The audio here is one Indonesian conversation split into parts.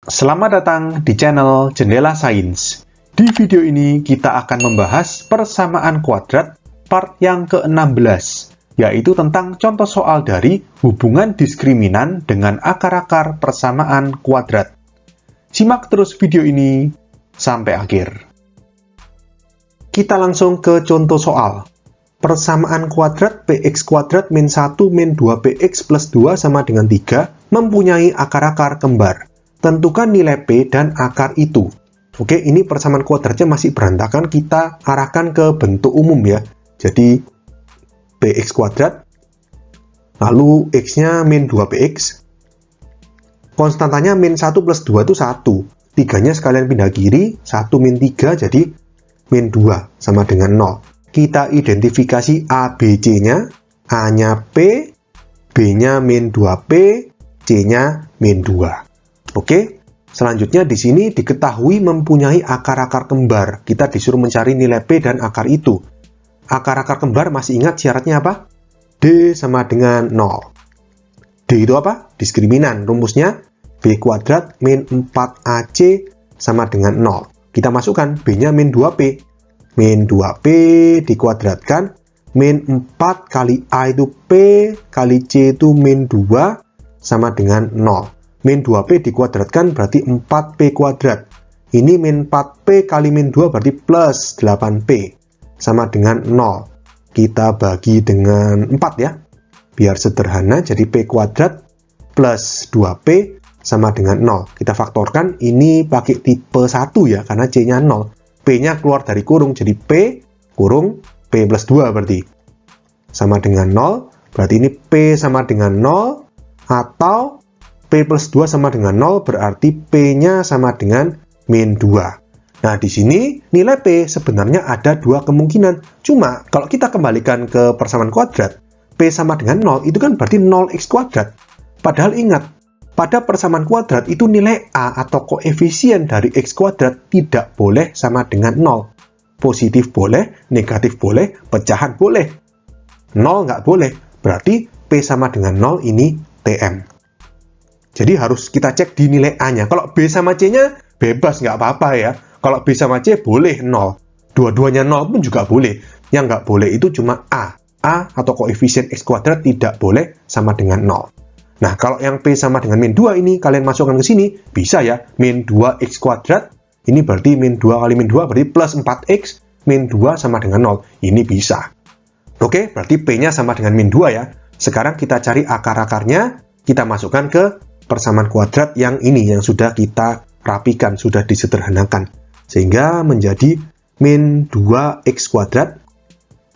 Selamat datang di channel Jendela Sains. Di video ini kita akan membahas persamaan kuadrat part yang ke-16, yaitu tentang contoh soal dari hubungan diskriminan dengan akar-akar persamaan kuadrat. Simak terus video ini sampai akhir. Kita langsung ke contoh soal. Persamaan kuadrat px kuadrat min 1 min 2px plus 2 sama dengan 3 mempunyai akar-akar kembar. Tentukan nilai P dan akar itu. Oke, ini persamaan kuadratnya masih berantakan, kita arahkan ke bentuk umum ya. Jadi, px kuadrat, lalu x-nya min 2px. Konstantanya min 1 plus 2 itu 1. 3-nya sekalian pindah kiri, 1 min 3 jadi min 2 sama dengan 0. Kita identifikasi A, B, C-nya. A-nya P, B-nya min 2P, C-nya min 2. Oke, selanjutnya di sini diketahui mempunyai akar-akar kembar. Kita disuruh mencari nilai P dan akar itu. Akar-akar kembar masih ingat syaratnya apa? D sama dengan 0. D itu apa? Diskriminan. Rumusnya B kuadrat min 4AC sama dengan 0. Kita masukkan B-nya min 2P. Min 2P dikuadratkan, min 4 kali A itu P, kali C itu min 2, sama dengan 0. Min 2P dikuadratkan berarti 4P kuadrat. Ini min 4P kali min 2 berarti plus 8P, sama dengan 0. Kita bagi dengan 4 ya, biar sederhana, jadi P kuadrat plus 2P sama dengan 0. Kita faktorkan, ini pakai tipe 1 ya, karena C-nya 0. P-nya keluar dari kurung, jadi P kurung P plus 2 berarti. Sama dengan 0, berarti ini P sama dengan 0, atau P plus 2 sama dengan 0, berarti P-nya sama dengan min 2. Nah, di sini nilai P sebenarnya ada dua kemungkinan. Cuma, kalau kita kembalikan ke persamaan kuadrat, P sama dengan 0, itu kan berarti 0x kuadrat. Padahal ingat, pada persamaan kuadrat itu nilai A atau koefisien dari x kuadrat tidak boleh sama dengan 0. Positif boleh, negatif boleh, pecahan boleh. 0 nggak boleh, berarti P sama dengan 0 ini TM. Jadi harus kita cek di nilai A-nya. Kalau B sama C-nya bebas, nggak apa-apa ya. Kalau B sama C boleh 0. Dua-duanya 0 pun juga boleh. Yang nggak boleh itu cuma A. A atau koefisien x kuadrat tidak boleh sama dengan 0. Nah, kalau yang P sama dengan min 2 ini, kalian masukkan ke sini, bisa ya, min 2x kuadrat, ini berarti min 2 kali min 2 berarti plus 4x, min 2 sama dengan 0. Ini bisa. Oke, berarti P-nya sama dengan min 2 ya. Sekarang kita cari akar-akarnya, kita masukkan ke persamaan kuadrat yang ini, yang sudah kita rapikan, sudah disederhanakan. Sehingga menjadi min 2x kuadrat,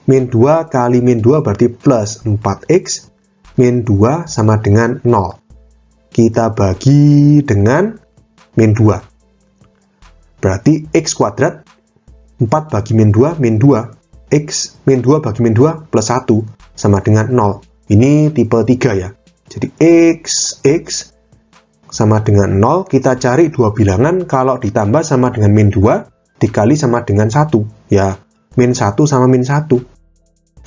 min 2 kali min 2 berarti plus 4x, min 2 sama dengan 0. Kita bagi dengan min 2. Berarti x kuadrat, 4 bagi min 2, x min 2 bagi min 2 plus 1 sama dengan 0. Ini tipe 3 ya. Jadi x sama dengan 0, kita cari dua bilangan, kalau ditambah sama dengan min 2, dikali sama dengan 1. Ya, min 1 sama min 1.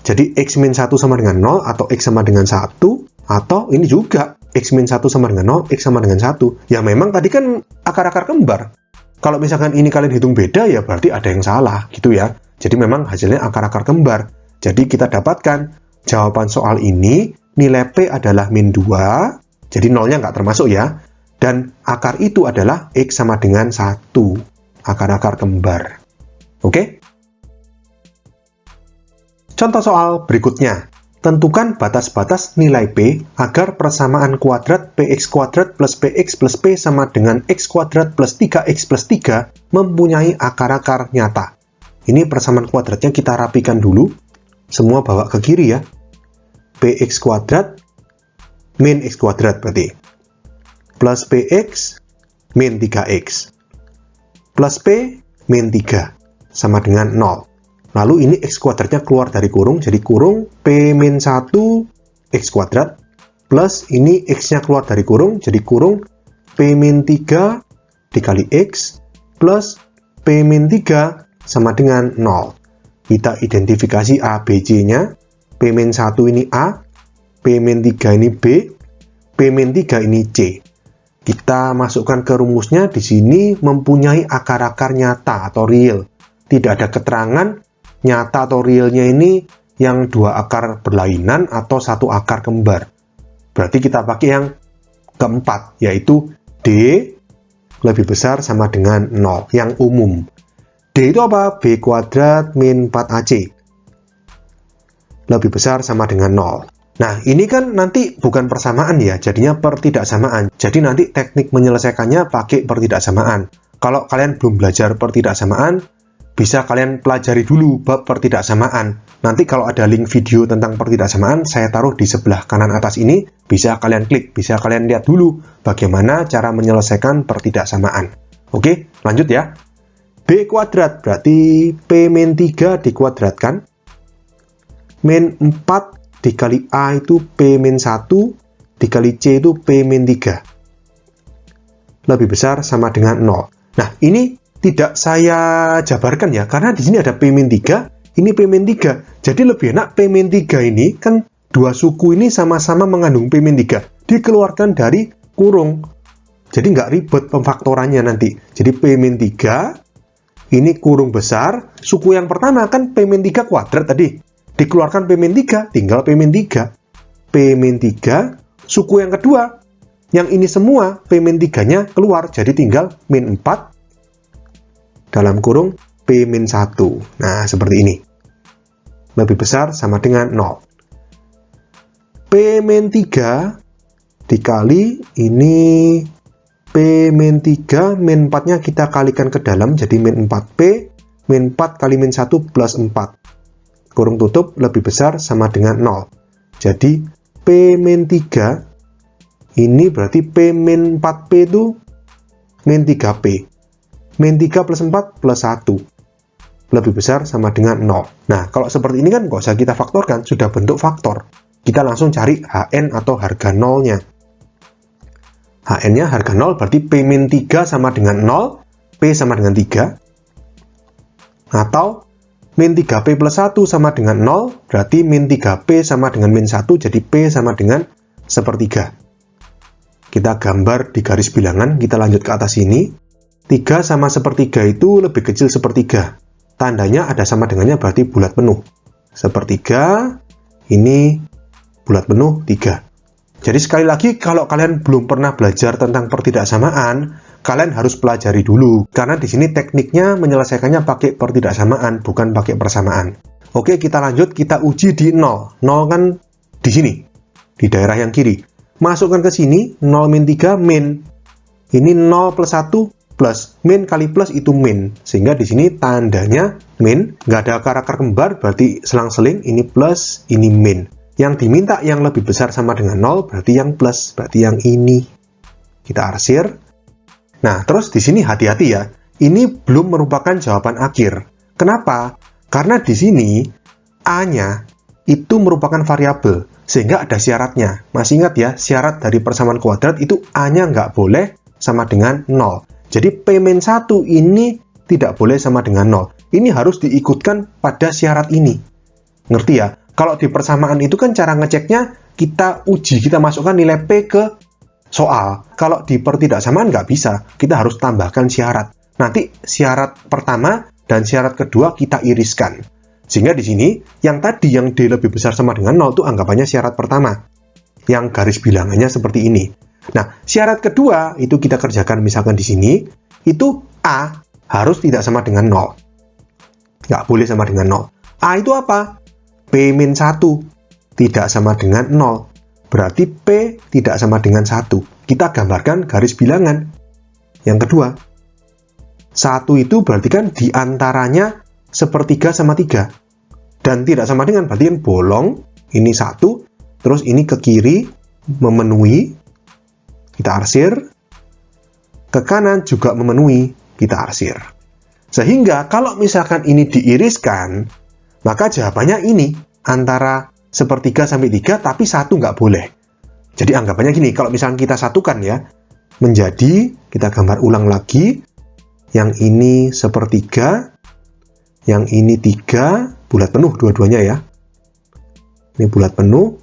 Jadi x min 1 sama dengan 0, atau x sama dengan 1, atau ini juga x min 1 sama dengan 0, x sama dengan 1. Ya memang tadi kan akar-akar kembar. Kalau misalkan ini kalian hitung beda, ya berarti ada yang salah, gitu ya. Jadi memang hasilnya akar-akar kembar. Jadi kita dapatkan jawaban soal ini, nilai P adalah min 2, jadi 0-nya nggak termasuk ya. Dan akar itu adalah x sama dengan 1, akar-akar kembar. Oke? Contoh soal berikutnya. Tentukan batas-batas nilai P agar persamaan kuadrat px kuadrat plus px plus p sama dengan x kuadrat plus 3x plus 3 mempunyai akar-akar nyata. Ini persamaan kuadratnya kita rapikan dulu. Semua bawa ke kiri ya. Px kuadrat min x kuadrat berarti. Plus px min 3x. Plus p min 3 sama dengan 0. Lalu ini x kuadratnya keluar dari kurung, jadi kurung P min 1 x kuadrat, plus ini x-nya keluar dari kurung, jadi kurung P min 3 dikali x, plus P min 3 sama dengan 0. Kita identifikasi A, B, C-nya, P min 1 ini A, P min 3 ini B, P min 3 ini C. Kita masukkan ke rumusnya, di sini mempunyai akar-akar nyata atau real. Tidak ada keterangan nyata atau realnya ini yang dua akar berlainan atau satu akar kembar. Berarti kita pakai yang keempat, yaitu D lebih besar sama dengan 0, yang umum. D itu apa? B kuadrat min 4AC. Lebih besar sama dengan 0. Nah, ini kan nanti bukan persamaan ya, jadinya pertidaksamaan. Jadi nanti teknik menyelesaikannya pakai pertidaksamaan. Kalau kalian belum belajar pertidaksamaan, bisa kalian pelajari dulu bab pertidaksamaan. Nanti kalau ada link video tentang pertidaksamaan, saya taruh di sebelah kanan atas ini, bisa kalian klik, bisa kalian lihat dulu bagaimana cara menyelesaikan pertidaksamaan. Oke, lanjut ya. B kuadrat berarti P-3 dikuadratkan. Min 4 dikali A itu P-1, dikali C itu P-3. Lebih besar sama dengan 0. Nah, ini tidak saya jabarkan ya, karena di sini ada P-3, ini P-3. Jadi lebih enak P-3 ini, kan dua suku ini sama-sama mengandung P-3. Dikeluarkan dari kurung. Jadi nggak ribet pemfaktorannya nanti. Jadi P-3, ini kurung besar, suku yang pertama kan P-3 kuadrat tadi. Dikeluarkan P-3, tinggal P-3. P-3, suku yang kedua. Yang ini semua, P-3-nya keluar, jadi tinggal min 4 dalam kurung P-1. Nah, seperti ini. Lebih besar sama dengan 0. P-3 dikali ini P-3, min 4-nya kita kalikan ke dalam, jadi min 4P, min 4 kali min 1 plus 4. Kurung tutup lebih besar sama dengan 0. Jadi P-3 ini berarti P-4P itu min 3P. Min 3 plus 4 plus 1. Lebih besar sama dengan 0. Nah, kalau seperti ini kan nggak usah kita faktorkan, sudah bentuk faktor. Kita langsung cari Hn atau harga nolnya. Hn-nya harga 0 berarti P-3 sama dengan 0, P sama dengan 3. Atau min 3P plus 1 sama dengan 0, berarti min 3P sama dengan min 1, jadi P sama dengan sepertiga. Kita gambar di garis bilangan, kita lanjut ke atas sini. 3 sama sepertiga itu lebih kecil sepertiga. Tandanya ada sama dengannya berarti bulat penuh. Sepertiga, ini bulat penuh 3. Jadi sekali lagi, kalau kalian belum pernah belajar tentang pertidaksamaan, kalian harus pelajari dulu, karena di sini tekniknya menyelesaikannya pakai pertidaksamaan, bukan pakai persamaan. Oke, kita lanjut, kita uji di 0. 0 kan di sini, di daerah yang kiri. Masukkan ke sini, 0 min 3 min. Ini 0 plus 1 plus. Min kali plus itu min. Sehingga di sini tandanya min, nggak ada akar-akar kembar, berarti selang-seling, ini plus, ini min. Yang diminta yang lebih besar sama dengan 0, berarti yang plus, berarti yang ini. Kita arsir. Nah, terus di sini hati-hati ya. Ini belum merupakan jawaban akhir. Kenapa? Karena di sini A-nya itu merupakan variabel, sehingga ada syaratnya. Masih ingat ya, syarat dari persamaan kuadrat itu A-nya nggak boleh sama dengan 0. Jadi P-1 ini tidak boleh sama dengan 0. Ini harus diikutkan pada syarat ini. Ngerti ya? Kalau di persamaan itu kan cara ngeceknya kita uji, kita masukkan nilai P ke soal. Kalau di pertidaksamaan nggak bisa, kita harus tambahkan syarat. Nanti syarat pertama dan syarat kedua kita iriskan. Sehingga di sini, yang tadi yang D lebih besar sama dengan 0 itu anggapannya syarat pertama. Yang garis bilangannya seperti ini. Nah, syarat kedua itu kita kerjakan misalkan di sini, itu A harus tidak sama dengan 0. Nggak boleh sama dengan 0. A itu apa? P-1 tidak sama dengan 0. Berarti P tidak sama dengan 1. Kita gambarkan garis bilangan. Yang kedua, 1 itu berarti kan diantaranya sepertiga sama 3. Dan tidak sama dengan berarti kan bolong, ini 1, terus ini ke kiri, memenuhi, kita arsir. Ke kanan juga memenuhi, kita arsir. Sehingga kalau misalkan ini diiriskan, maka jawabannya ini, antara sepertiga sampai 3, tapi 1 nggak boleh. Jadi anggapannya gini, kalau misalnya kita satukan ya, menjadi, kita gambar ulang lagi, yang ini sepertiga, yang ini 3, bulat penuh dua-duanya ya. Ini bulat penuh,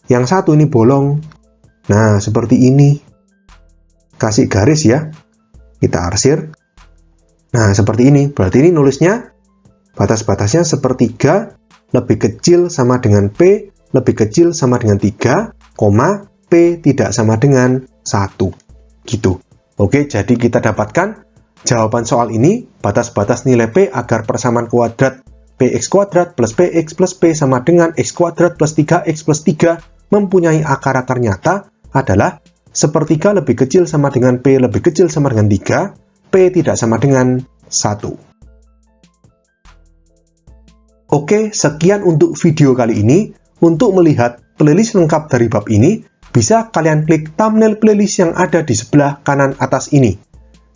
yang satu ini bolong. Nah, seperti ini. kasih garis ya. Kita arsir. Nah, seperti ini. Berarti ini nulisnya batas-batasnya sepertiga lebih kecil sama dengan P, lebih kecil sama dengan 3, P tidak sama dengan 1. Gitu. Oke, jadi kita dapatkan jawaban soal ini, batas-batas nilai P agar persamaan kuadrat px kuadrat plus px plus p sama dengan x kuadrat plus 3x plus 3 mempunyai akar-akar nyata adalah sepertiga lebih kecil sama dengan P lebih kecil sama dengan 3, P tidak sama dengan 1. Oke, sekian untuk video kali ini. Untuk melihat playlist lengkap dari bab ini, bisa kalian klik thumbnail playlist yang ada di sebelah kanan atas ini.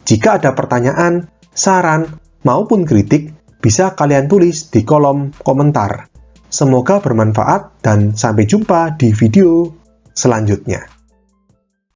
Jika ada pertanyaan, saran, maupun kritik, bisa kalian tulis di kolom komentar. Semoga bermanfaat dan sampai jumpa di video selanjutnya.